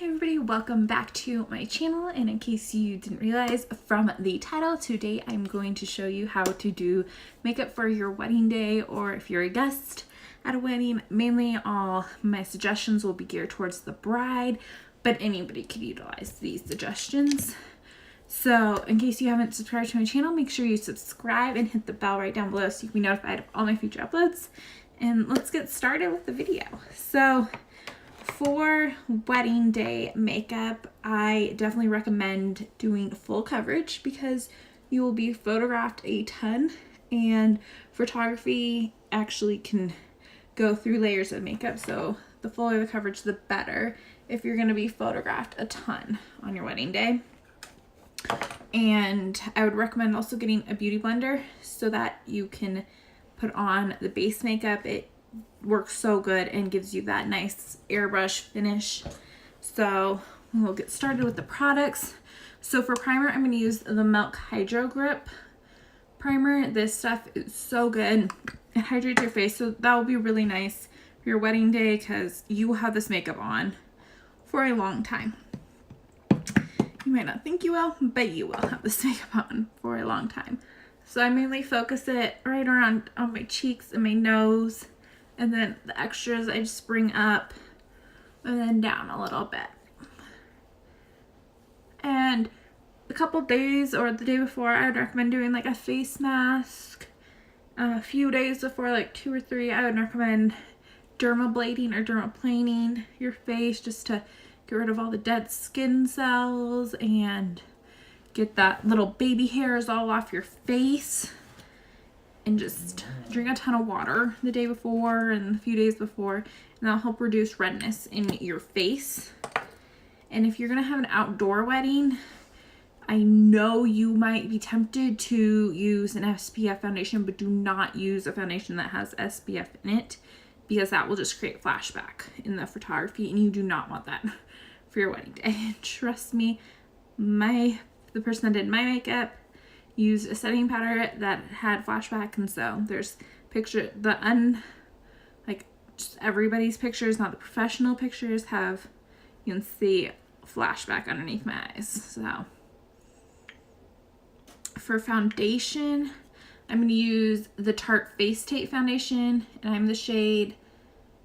Hey everybody, welcome back to my channel, and in case you didn't realize from the title, today I'm going to show you how to do makeup for your wedding day, or if you're a guest at a wedding. Mainly all my suggestions will be geared towards the bride, but anybody can utilize these suggestions. So in case you haven't subscribed to my channel, make sure you subscribe and hit the bell right down below so you can be notified of all my future uploads. And let's get started with the video. So for wedding day makeup, I definitely recommend doing full coverage because you will be photographed a ton, and photography actually can go through layers of makeup. So the fuller the coverage, the better if you're going to be photographed a ton on your wedding day. And I would recommend also getting a beauty blender so that you can put on the base makeup. It works so good and gives you that nice airbrush finish. So we'll get started with the products. So for primer, I'm going to use the Milk Hydro Grip primer. This stuff is so good. It hydrates your face, so that will be really nice for your wedding day because you will have this makeup on for a long time. You might not think you will, but you will have this makeup on for a long time. So I mainly focus it right around on my cheeks and my nose, and then the extras I just bring up and then down a little bit. And a couple days or the day before, I would recommend doing like a face mask. A few days before, like 2 or 3, I would recommend dermablading or dermaplaning your face just to get rid of all the dead skin cells and get that little baby hairs all off your face. And just drink a ton of water the day before and a few days before, and that'll help reduce redness in your face. And if you're gonna have an outdoor wedding, I know you might be tempted to use an SPF foundation, but do not use a foundation that has SPF in it because that will just create flashback in the photography, and you do not want that for your wedding day. Trust me, the person that did my makeup used a setting powder that had flashback, and so there's picture just everybody's pictures, not the professional pictures, have, you can see flashback underneath my eyes. So for foundation, I'm going to use the Tarte Face Tape foundation, and I'm the shade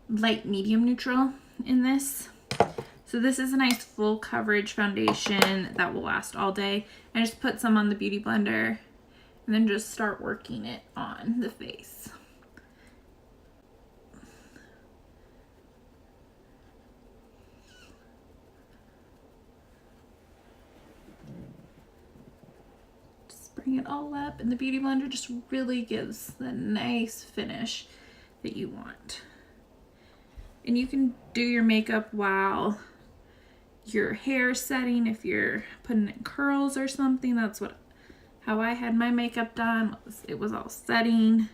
light medium neutral in this. So this is a nice full coverage foundation that will last all day. I just put some on the beauty blender and then just start working it on the face. Just bring it all up, and the beauty blender just really gives the nice finish that you want. And you can do your makeup while your hair setting. If you're putting in curls or something, that's how I had my makeup done. It was all setting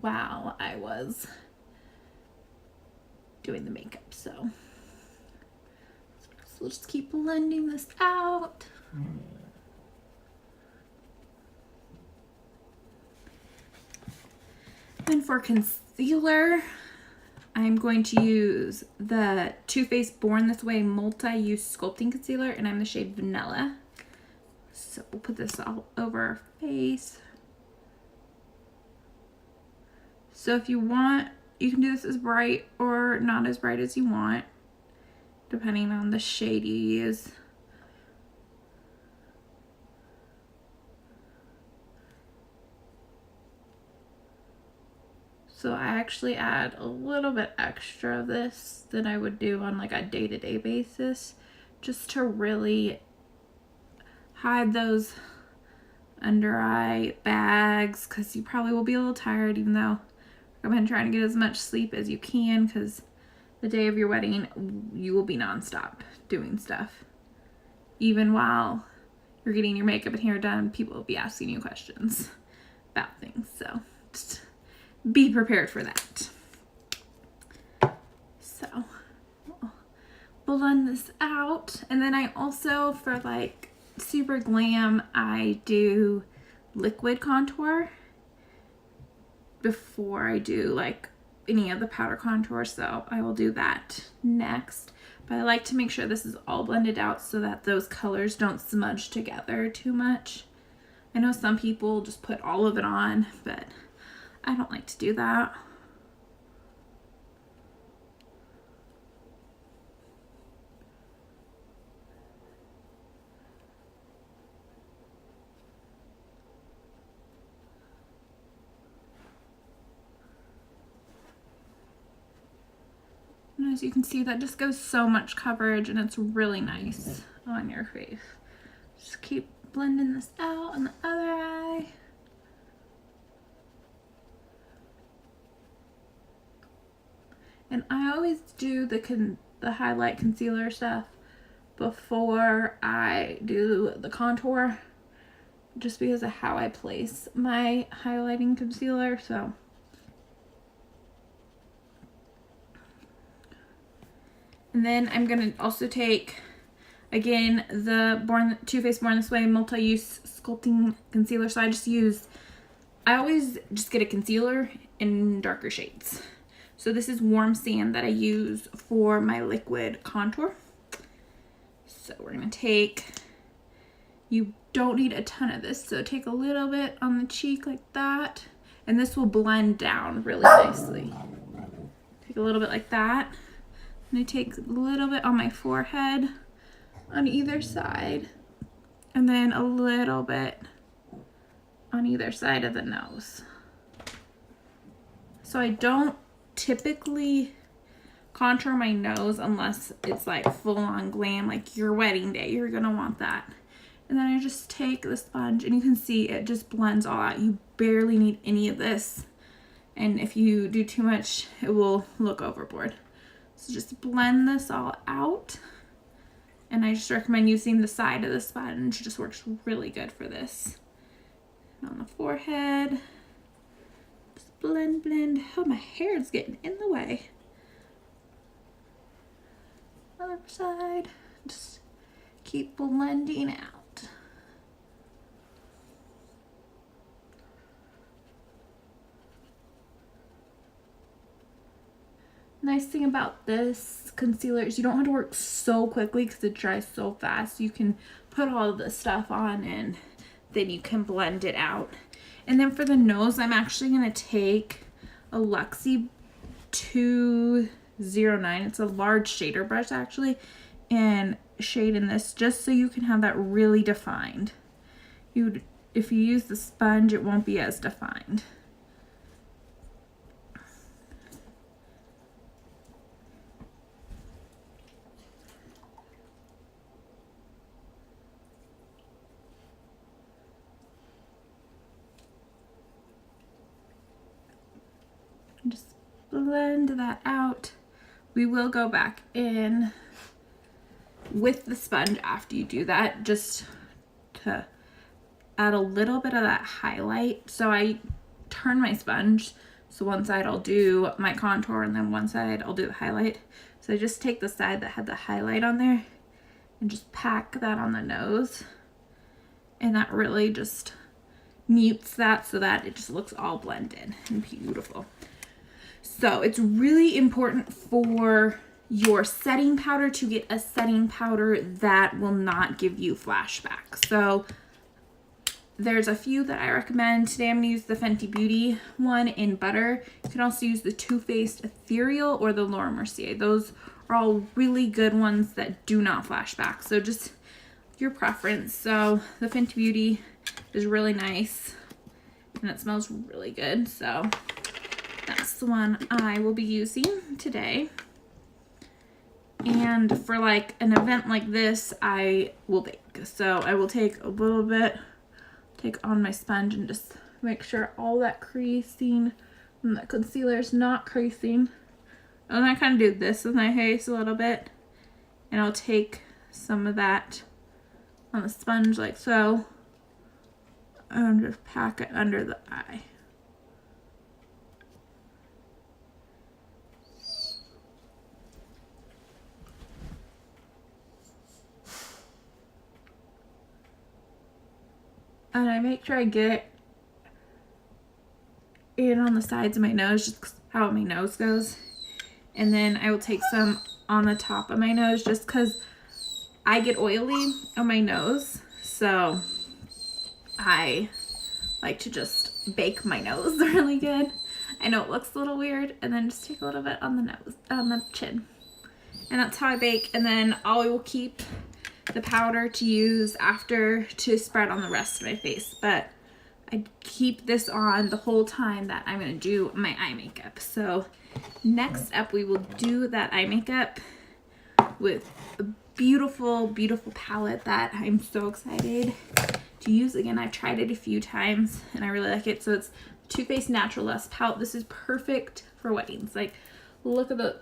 while I was doing the makeup. So we'll just keep blending this out. Then for concealer, I'm going to use the Too Faced Born This Way Multi-Use Sculpting Concealer, and I'm the shade Vanilla. So we'll put this all over our face. So if you want, you can do this as bright or not as bright as you want, depending on the shade you use. So I actually add a little bit extra of this than I would do on like a day-to-day basis, just to really hide those under eye bags, because you probably will be a little tired, even though I recommend trying to get as much sleep as you can, because the day of your wedding you will be nonstop doing stuff. Even while you're getting your makeup and hair done, people will be asking you questions about things, so just be prepared for that. So we'll blend this out, and then I also, for like super glam, I do liquid contour before I do like any of the powder contour, so I will do that next. But I like to make sure this is all blended out so that those colors don't smudge together too much. I know some people just put all of it on, but I don't like to do that. And as you can see, that just gives so much coverage and it's really nice on your face. Just keep blending this out on the other eye. And I always do the highlight concealer stuff before I do the contour, just because of how I place my highlighting concealer. So and then I'm gonna also take, again, the Too Faced Born This Way multi-use sculpting concealer. So I always just get a concealer in darker shades. So this is Warm Sand that I use for my liquid contour. So we're gonna take, you don't need a ton of this, so take a little bit on the cheek like that, and this will blend down really nicely. Take a little bit like that. And I take a little bit on my forehead on either side, and then a little bit on either side of the nose. So I don't typically contour my nose unless it's like full on glam, like your wedding day, you're gonna want that. And then I just take the sponge, and you can see it just blends all out. You barely need any of this, and if you do too much, it will look overboard. So just blend this all out, and I just recommend using the side of the sponge. It just works really good for this. And on the forehead, just blend, blend. Oh, my hair is getting in the way. Other side, just keep blending out. Nice thing about this concealer is you don't have to work so quickly because it dries so fast. You can put all of this stuff on and then you can blend it out. And then for the nose, I'm actually going to take a Luxie 209. It's a large shader brush actually, and shade in this just so you can have that really defined. If you use the sponge, it won't be as defined. Just blend that out. We will go back in with the sponge after you do that, just to add a little bit of that highlight. So I turn my sponge, so one side I'll do my contour and then one side I'll do the highlight. So I just take the side that had the highlight on there and just pack that on the nose, and that really just mutes that so that it just looks all blended and beautiful. So it's really important for your setting powder to get a setting powder that will not give you flashbacks. So there's a few that I recommend. Today I'm going to use the Fenty Beauty one in Butter. You can also use the Too Faced Ethereal or the Laura Mercier. Those are all really good ones that do not flashback. So just your preference. So the Fenty Beauty is really nice and it smells really good. So that's the one I will be using today. And for like an event like this, I will bake. So I will take a little bit, take on my sponge and just make sure all that creasing and the concealer is not creasing. And I kind of do this with my face a little bit. And I'll take some of that on the sponge like so. And just pack it under the eye. And I make sure I get it in it on the sides of my nose, just how my nose goes. And then I will take some on the top of my nose just because I get oily on my nose. So I like to just bake my nose really good. I know it looks a little weird. And then just take a little bit on the nose, on the chin. And that's how I bake. And then I will keep the powder to use after to spread on the rest of my face. But I keep this on the whole time that I'm going to do my eye makeup. So next up, we will do that eye makeup with a beautiful, beautiful palette that I'm so excited to use. Again, I've tried it a few times and I really like it. So it's Too Faced Natural Lust palette. This is perfect for weddings. Like, look at the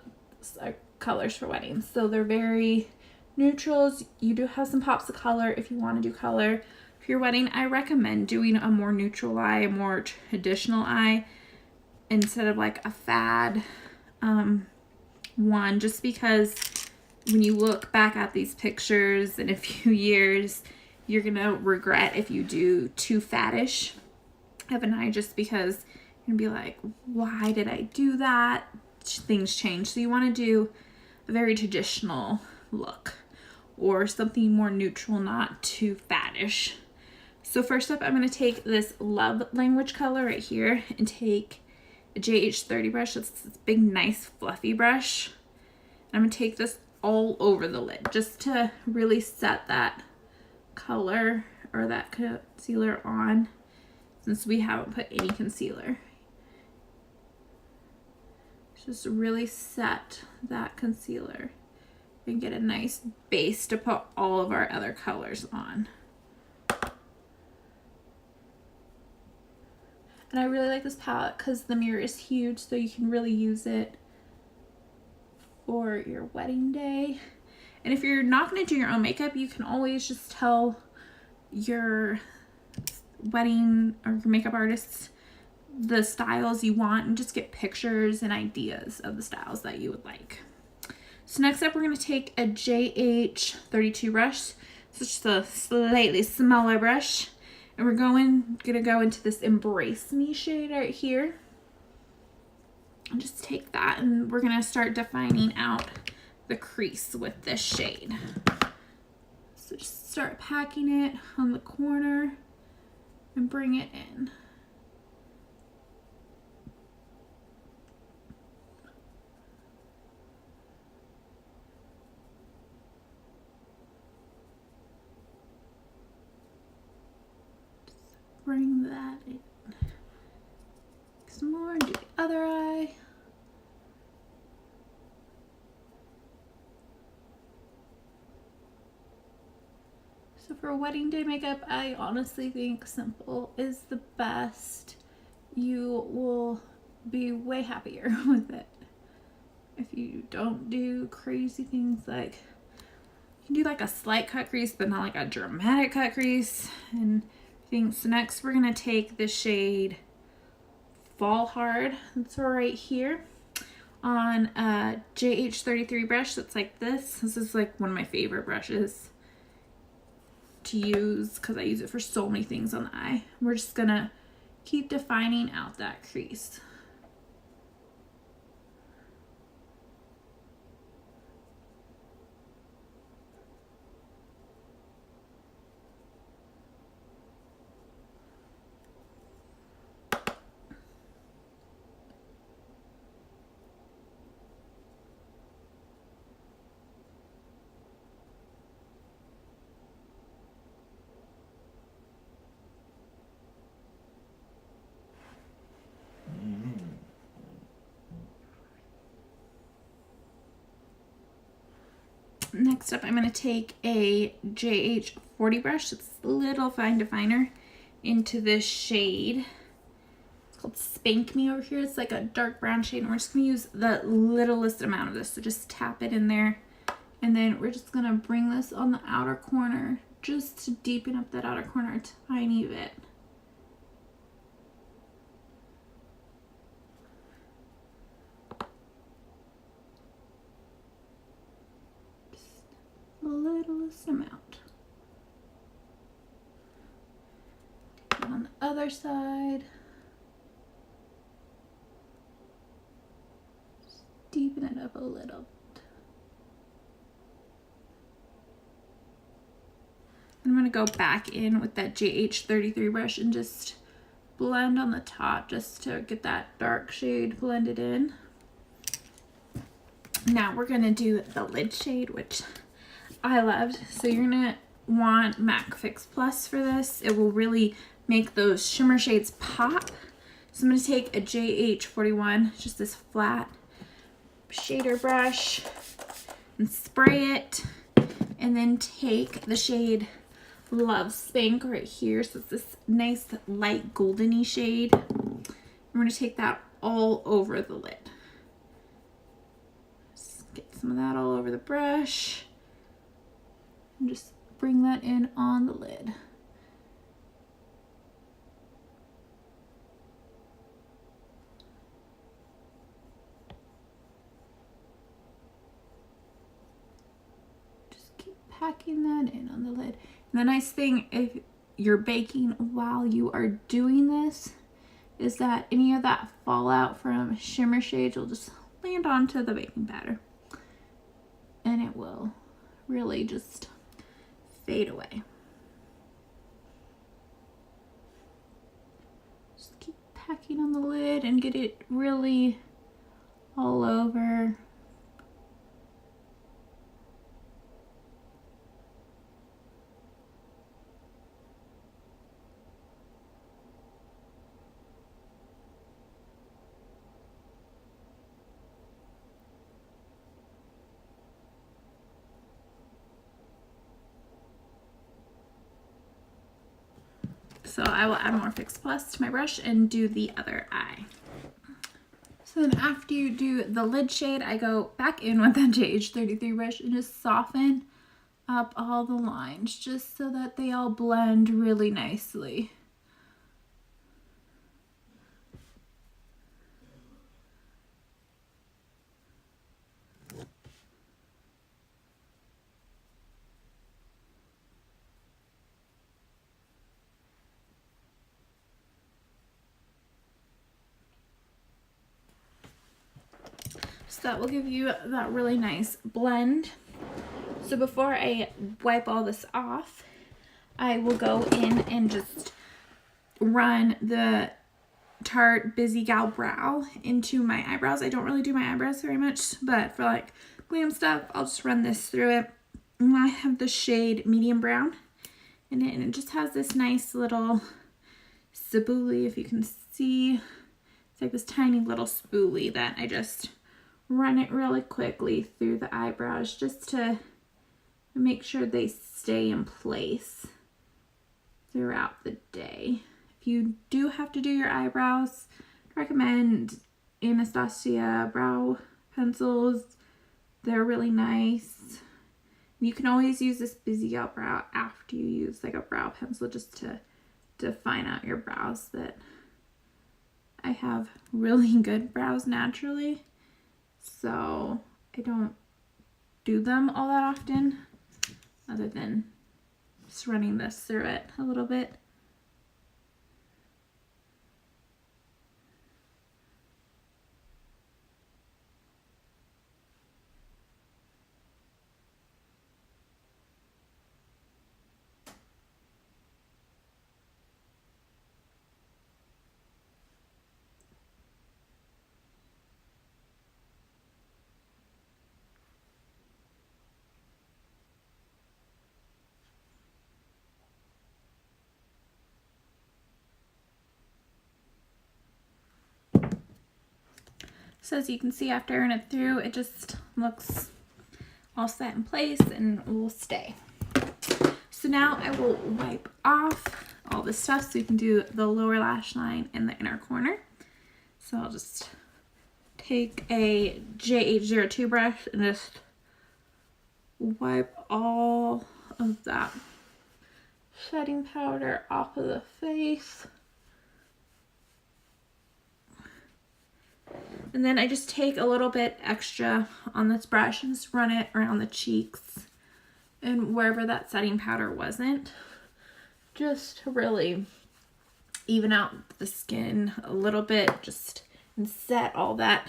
colors for weddings. So they're very neutrals. You do have some pops of color if you want to do color. For your wedding, I recommend doing a more neutral eye, a more traditional eye, instead of like a fad one, just because when you look back at these pictures in a few years, you're gonna regret if you do too faddish of an eye, just because you're gonna be like, why did I do that? Things change. So you want to do a very traditional look or something more neutral, not too faddish. So first up, I'm going to take this Love Language color right here and take a JH30 brush. That's this big, nice, fluffy brush. And I'm going to take this all over the lid just to really set that color or that concealer on, since we haven't put any concealer. Just really set that concealer and get a nice base to put all of our other colors on. And I really like this palette because the mirror is huge, so you can really use it for your wedding day. And if you're not going to do your own makeup, you can always just tell your wedding or your makeup artists the styles you want and just get pictures and ideas of the styles that you would like. So next up, we're going to take a JH32 brush. So it's just a slightly smaller brush. And we're gonna go into this Embrace Me shade right here. And just take that and we're gonna start defining out the crease with this shade. So just start packing it on the corner and bring it in. Bring that in. Some more, do the other eye. So for wedding day makeup, I honestly think simple is the best. You will be way happier with it. If you don't do crazy things, like you can do like a slight cut crease, but not like a dramatic cut crease and things. So next we're gonna take the shade Fall Hard. That's right here on a JH33 brush that's like this. This is like one of my favorite brushes to use because I use it for so many things on the eye. We're just gonna keep defining out that crease. Next up, I'm going to take a JH40 brush. It's a little fine definer into this shade. It's called Spank Me over here. It's like a dark brown shade, and we're just going to use the littlest amount of this. So just tap it in there, and then we're just going to bring this on the outer corner just to deepen up that outer corner a tiny bit. Littlest amount. And on the other side. liven it up a little. I'm going to go back in with that JH33 brush and just blend on the top just to get that dark shade blended in. Now we're going to do the lid shade, which I loved. So you're going to want MAC Fix Plus for this. It will really make those shimmer shades pop. So I'm going to take a JH41, just this flat shader brush, and spray it, and then take the shade Love Spank right here. So it's this nice light goldeny shade. I'm going to take that all over the lid. Just get some of that all over the brush and just bring that in on the lid. Just keep packing that in on the lid. And the nice thing if you're baking while you are doing this is that any of that fallout from shimmer shades will just land onto the baking powder. And it will really just fade away. Just keep packing on the lid and get it really all over. So I will add more Fix Plus to my brush and do the other eye. So then after you do the lid shade, I go back in with that JH33 brush and just soften up all the lines just so that they all blend really nicely. So that will give you that really nice blend. So before I wipe all this off, I will go in and just run the Tarte Busy Gal Brow into my eyebrows. I don't really do my eyebrows very much, but for like glam stuff, I'll just run this through it. And I have the shade Medium Brown in it, and it just has this nice little spoolie, if you can see. It's like this tiny little spoolie that I just run it really quickly through the eyebrows just to make sure they stay in place throughout the day. If you do have to do your eyebrows, I recommend Anastasia brow pencils. They're really nice. You can always use this Busy Gal Brow after you use like a brow pencil just to define out your brows. But I have really good brows naturally, so I don't do them all that often other than just running this through it a little bit. So as you can see, after I run it through, it just looks all set in place and will stay. So now I will wipe off all this stuff so you can do the lower lash line and the inner corner. So I'll just take a JH02 brush and just wipe all of that setting powder off of the face. And then I just take a little bit extra on this brush and just run it around the cheeks and wherever that setting powder wasn't, just to really even out the skin a little bit, just and set all that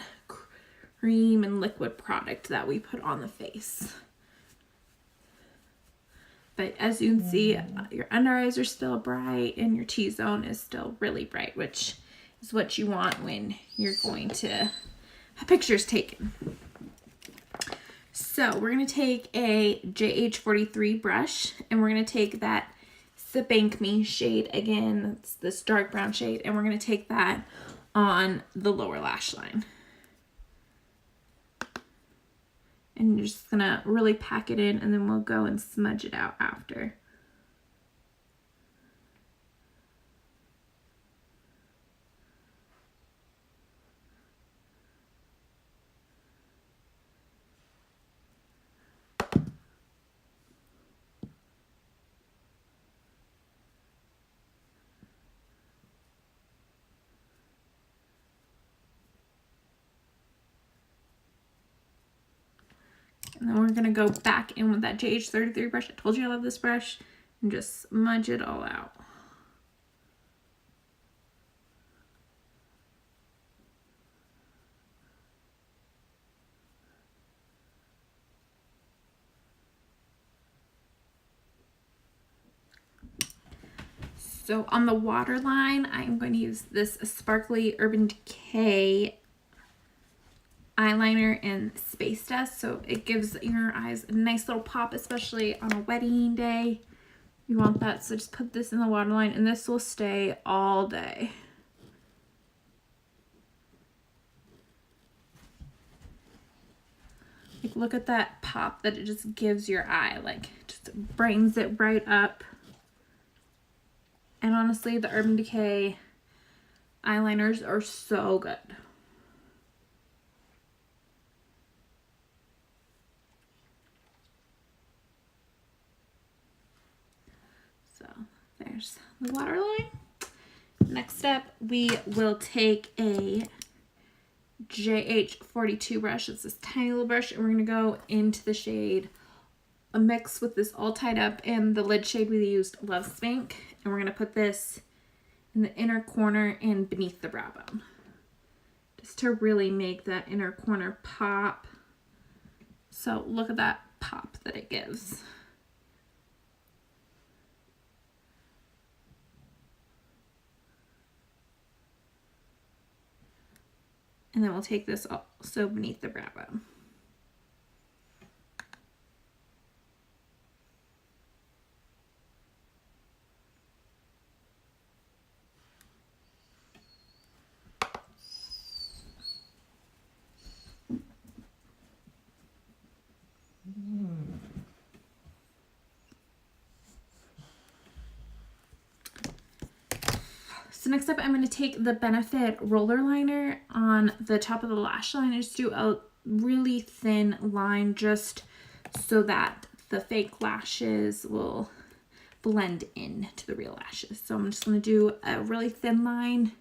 cream and liquid product that we put on the face. But as you can see, your under eyes are still bright and your T-zone is still really bright, which is what you want when you're going to have pictures taken. So we're going to take a JH43 brush, and we're going to take that Bank Me shade again. It's this dark brown shade, and we're going to take that on the lower lash line. And you're just going to really pack it in, and then we'll go and smudge it out after. And then we're going to go back in with that JH33 brush. I told you I love this brush. And just smudge it all out. So on the waterline, I'm going to use this sparkly Urban Decay eyeliner in Space Dust, so it gives your eyes a nice little pop, especially on a wedding day. You want that, so just put this in the waterline, and this will stay all day. Like, look at that pop that it just gives your eye, like, just brightens it right up. And honestly, the Urban Decay eyeliners are so good. So there's the waterline. Next up, we will take a JH42 brush. It's this tiny little brush, and we're going to go into the shade A Mix with this All Tied Up, and the lid shade we used, Love Spank. And we're going to put this in the inner corner and beneath the brow bone, just to really make that inner corner pop. So look at that pop that it gives. And then we'll take this also beneath the brow bone. So next up, I'm going to take the Benefit roller liner on the top of the lash line and just do a really thin line, just so that the fake lashes will blend in to the real lashes. So I'm just going to do a really thin line,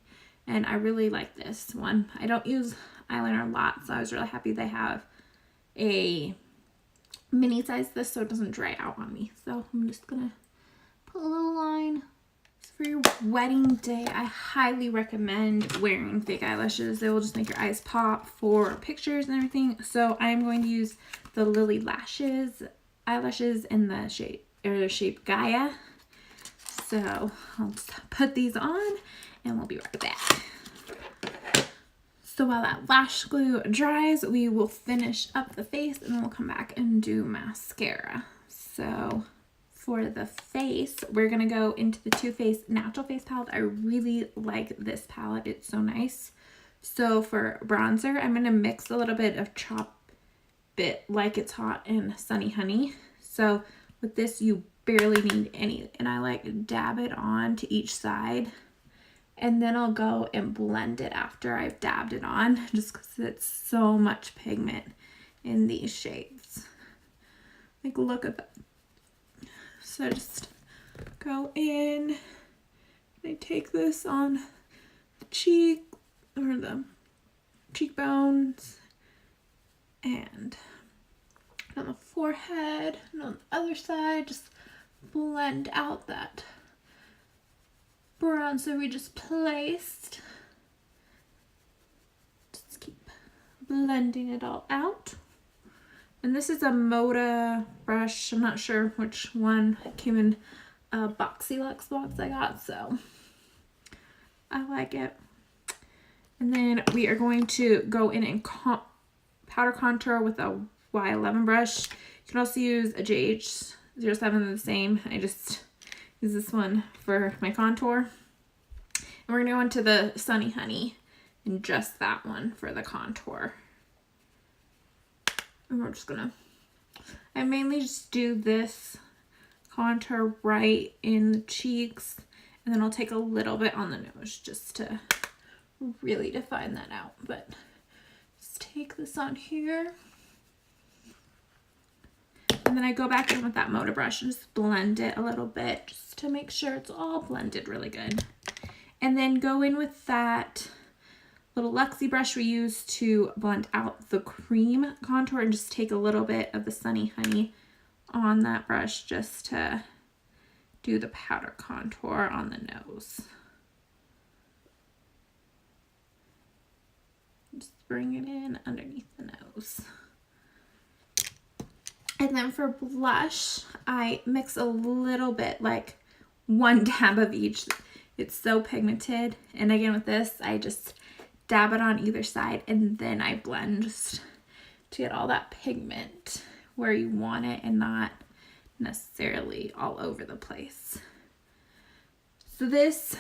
and I really like this one. I don't use eyeliner a lot, so I was really happy they have a mini size this so it doesn't dry out on me. So I'm just going to put a little line. For your wedding day, I highly recommend wearing fake eyelashes. They will just make your eyes pop for pictures and everything. So I'm going to use the Lily Lashes eyelashes in the shape Gaia. So I'll just put these on, and we'll be right back. So while that lash glue dries, we will finish up the face, and then we'll come back and do mascara. So for the face, we're going to go into the Too Faced Natural Face Palette. I really like this palette. It's so nice. So for bronzer, I'm going to mix a little bit of Chop It Like It's Hot and Sunny Honey. So with this, you barely need any. And I like dab it on to each side. And then I'll go and blend it after I've dabbed it on, just because it's so much pigment in these shades. Like, look at that. So just go in, I take this on the cheek or the cheekbones and on the forehead, and on the other side, just blend out that bronzer we just placed. Just keep blending it all out. And this is a Moda brush. I'm not sure which one. It came in a Boxy Luxe box I got, so I like it. And then we are going to go in and powder contour with a Y11 brush. You can also use a JH07, they're the same. I just use this one for my contour. And we're gonna go into the Sunny Honey and just that one for the contour. And we're just gonna, I mainly just do this contour right in the cheeks, and then I'll take a little bit on the nose just to really define that out. But just take this on here. And then I go back in with that Moda brush and just blend it a little bit just to make sure it's all blended really good. And then go in with that little Luxie brush we use to blend out the cream contour and just take a little bit of the Sunny Honey on that brush just to do the powder contour on the nose. Just bring it in underneath the nose. And then for blush, I mix a little bit, like 1 dab of each. It's so pigmented. And again with this, I just dab it on either side and then I blend just to get all that pigment where you want it and not necessarily all over the place. So this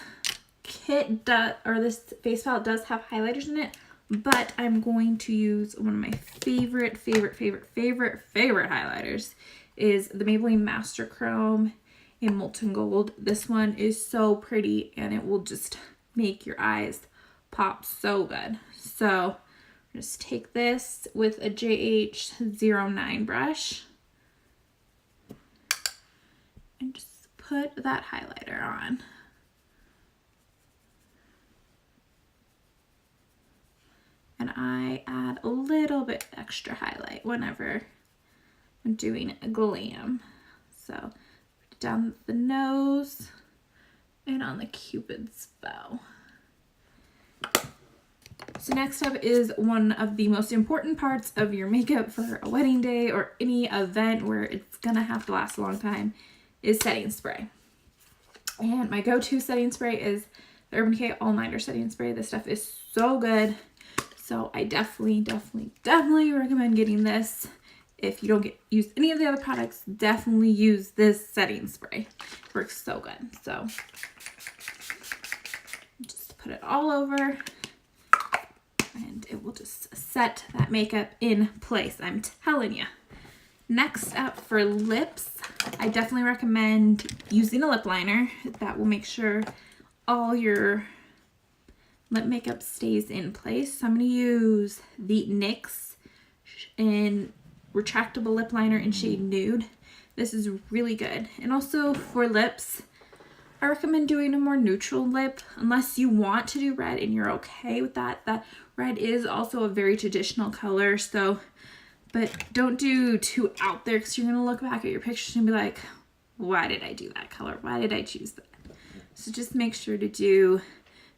kit does, or this face palette does have highlighters in it, but I'm going to use one of my favorite highlighters is the Maybelline Master Chrome in Molten Gold. This one is so pretty and it will just make your eyes pop so good. So just take this with a JH09 brush and just put that highlighter on. And I add a little bit extra highlight whenever I'm doing a glam. So down the nose and on the Cupid's bow. So next up is one of the most important parts of your makeup for a wedding day or any event where it's gonna have to last a long time, is setting spray. And my go-to setting spray is the Urban Decay All Nighter setting spray. This stuff is so good. So I definitely recommend getting this. If you don't use any of the other products, definitely use this setting spray. It works so good. So just put it all over and it will just set that makeup in place. I'm telling you. Next up for lips, I definitely recommend using a lip liner. That will make sure all your lip makeup stays in place. So I'm going to use the NYX in retractable lip liner in shade Nude. This is really good. And also for lips, I recommend doing a more neutral lip unless you want to do red and you're okay with that. That red is also a very traditional color, so but don't do too out there because you're going to look back at your pictures and be like, why did I do that color? Why did I choose that? So just make sure to do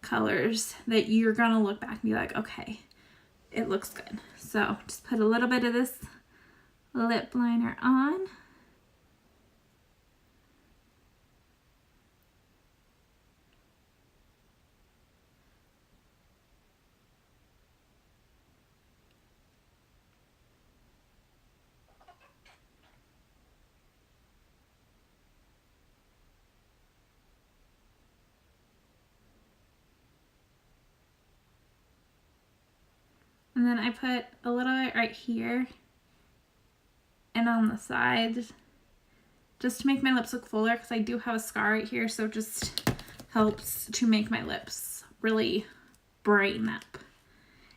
colors that you're going to look back and be like, okay, it looks good. So just put a little bit of this lip liner on. And then I put a little bit right here and on the sides just to make my lips look fuller because I do have a scar right here, so it just helps to make my lips really brighten up.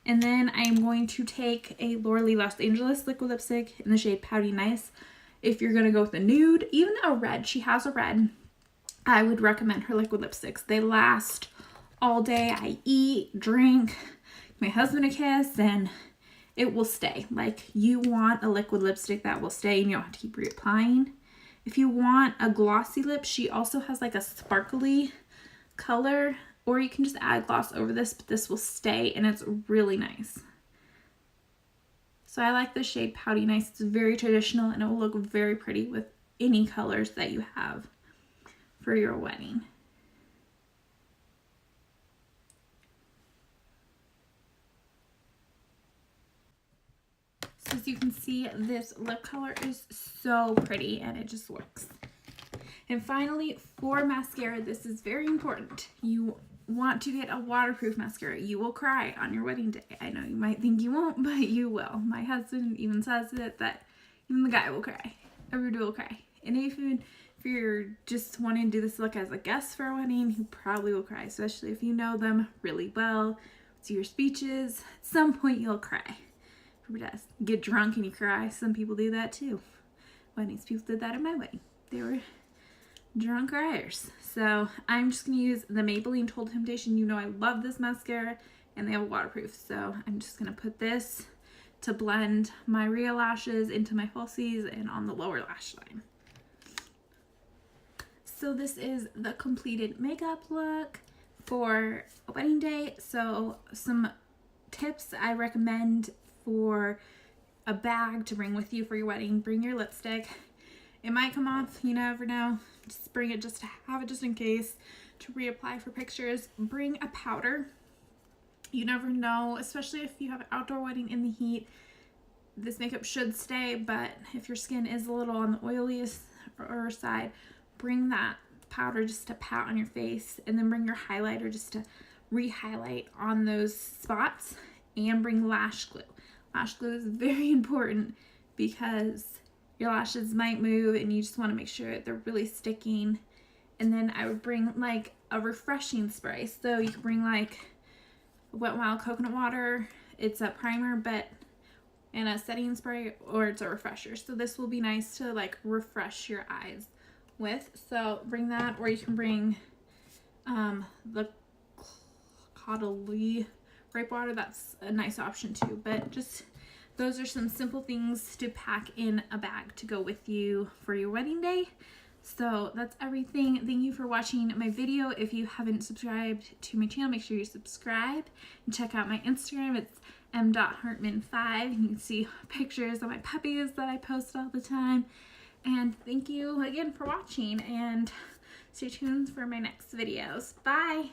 And then I'm going to take a Laura Lee Los Angeles liquid lipstick in the shade Pouty Nice. If you're going to go with a nude, even a red, she has a red, I would recommend her liquid lipsticks. They last all day. I eat, drink, my husband a kiss, and it will stay. Like, you want a liquid lipstick that will stay and you don't have to keep reapplying. If you want a glossy lip, she also has like a sparkly color, or you can just add gloss over this, but this will stay and it's really nice. So I like the shade Pouty Nice. It's very traditional and it will look very pretty with any colors that you have for your wedding. So as you can see, this lip color is so pretty and it just works. And finally, for mascara, this is very important. You want to get a waterproof mascara. You will cry on your wedding day. I know you might think you won't, but you will. My husband even says it, that even the guy will cry. Everybody will cry. And even if you're just wanting to do this look as a guest for a wedding, you probably will cry, especially if you know them really well. See your speeches. At some point, you'll cry. Everybody does. You get drunk and you cry. Some people do that too. Weddings, people did that at my wedding. They were drunk criers. So I'm just going to use the Maybelline Total Temptation. You know I love this mascara and they have a waterproof. So I'm just going to put this to blend my real lashes into my falsies and on the lower lash line. So this is the completed makeup look for a wedding day. So some tips I recommend for a bag to bring with you for your wedding. Bring your lipstick. It might come off, you never know. Just bring it just to have it just in case, to reapply for pictures. Bring a powder. You never know, especially if you have an outdoor wedding in the heat. This makeup should stay, but if your skin is a little on the oiliest side, bring that powder just to pat on your face, and then bring your highlighter just to re-highlight on those spots, and bring lash glue. Lash glue is very important because your lashes might move and you just want to make sure they're really sticking. And then I would bring like a refreshing spray. So you can bring like Wet n Wild coconut water. It's a primer, but and a setting spray, or it's a refresher. So this will be nice to like refresh your eyes with. So bring that, or you can bring the Caudalie grape water. That's a nice option too. But just those are some simple things to pack in a bag to go with you for your wedding day. So that's everything. Thank you for watching my video. If you haven't subscribed to my channel, make sure you subscribe and check out my Instagram. It's m.hartman5. You can see pictures of my puppies that I post all the time. And thank you again for watching, and stay tuned for my next videos. Bye!